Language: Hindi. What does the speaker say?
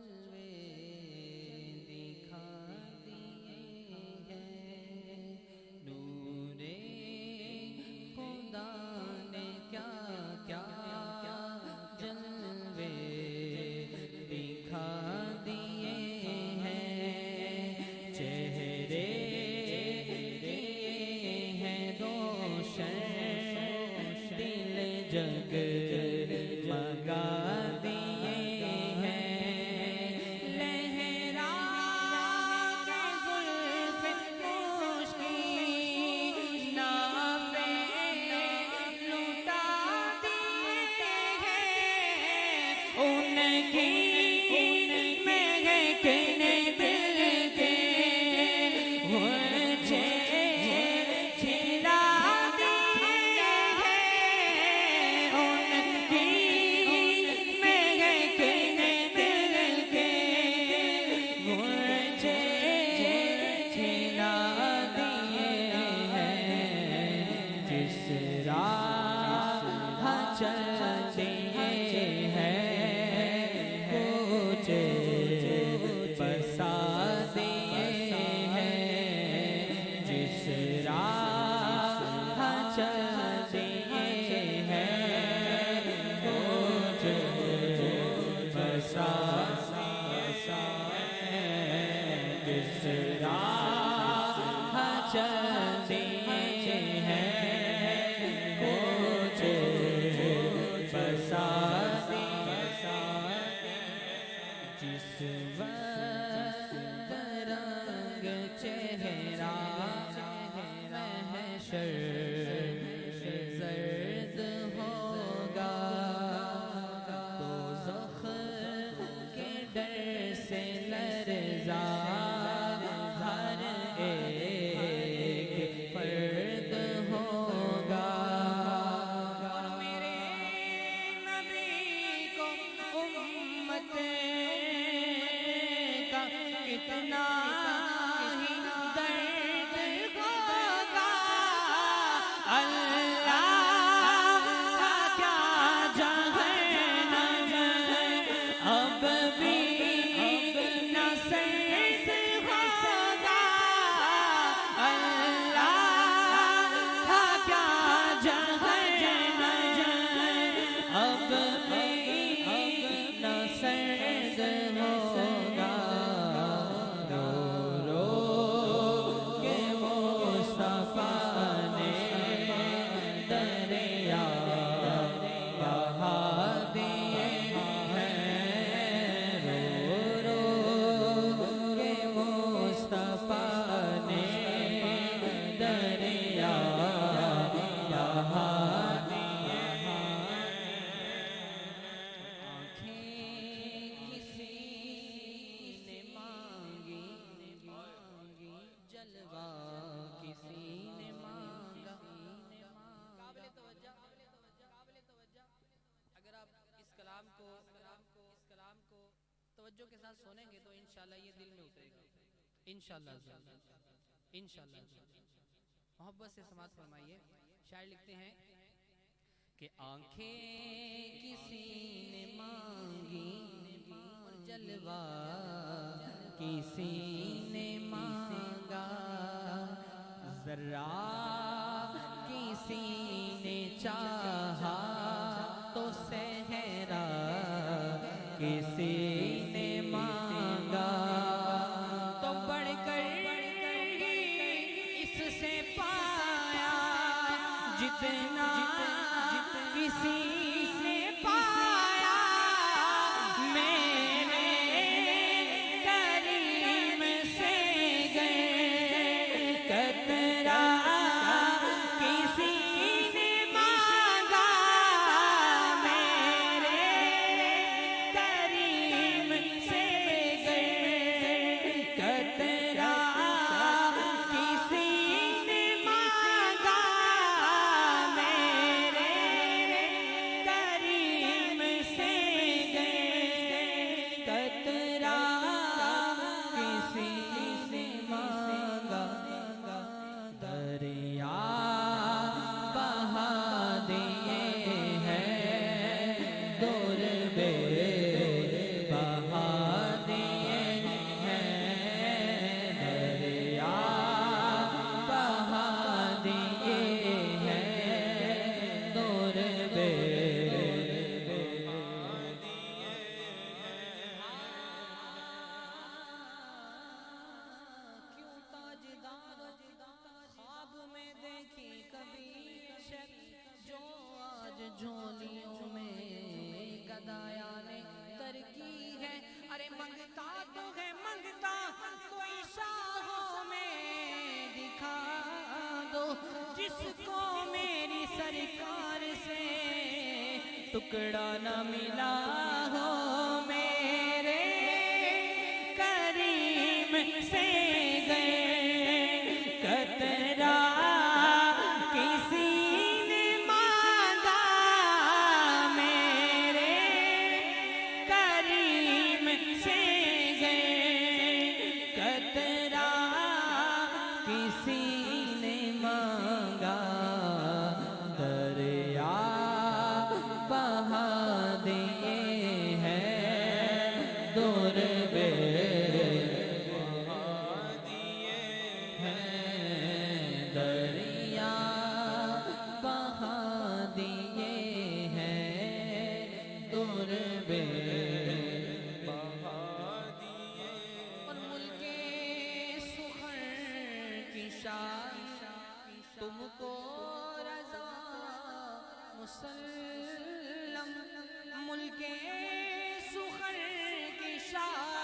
जलवे दिखा दिए हैं, नूरे खुदा ने क्या क्या जलवे दिखा दिए हैं। चेहरे हैं रोशन, दिल जग मगा दिए हैं। लहरा के जुल्फ मुश्की नाफे लुटा दिए हैं। उनकी महकने दिल के मुझे खिला दिए हैं। उनकी महकने दिल के मुझे खिला दिए हैं। जिस राह चलते हैं मुझे बसा दिए हैं। जिस राह चलते हैं मुझे बसा जिस राह चलते हैं मुझे बसा जिस वक्त रंग चेहरा महशर ज़र्द होगा, दोज़ख के डर से लरज़ा हर एक फर्द होगा। और मेरे नबी को उम्मत का कितना ही दर्द होगा। अल्लाह का क्या जहन्नम अब भी न सर्द होगा। अल्लाह का क्या जहन्नम अब भी न सर्द होगा। रो रो के मुस्तफा ने दरिया बहा दिए हैं। रो रो के मुस्तफा ने दरिया बहा दिए हैं। आँखें किसी ने मांगी, जलवा किसी ने मांगा। अगर आप इस कलाम को तवज्जो के साथ सुनेंगे तो इंशाल्लाह ये दिल में उतरेगा। इंशाल्लाह मोहब्बत से समात फरमाइए। शायर लिखते हैं कि आंखें किसी ने मांगी और जलवा किसी ने मांगा, जरा किसी ने चाहा तो सहरा किसी ने मांगा। तो बढ़कर इससे पाया जितना किसी ने पाया। मेरे करीम से गए कतरा किसी ने मांगा। मेरे करीम से गए कतरा किसी ने मांगा। मेरे झोलियों में गदाया ने तरकी है। अरे मंगता तो है मंगता कोई शाहों में दिखा दो, जिसको मेरी सरकार से टुकड़ा न मिला हो, मेरे करीम से गए कतरा किसी ने मांगा, मेरे करीम से गए कतरा किसी ने मांगा, दरिया बहा दिए हैं दूर बे दरिया बहा दिए हैं दूर बे और मुल्के सुखर की शान तुमको रज़ा मुसल्लम, मुल्के सुखर की शान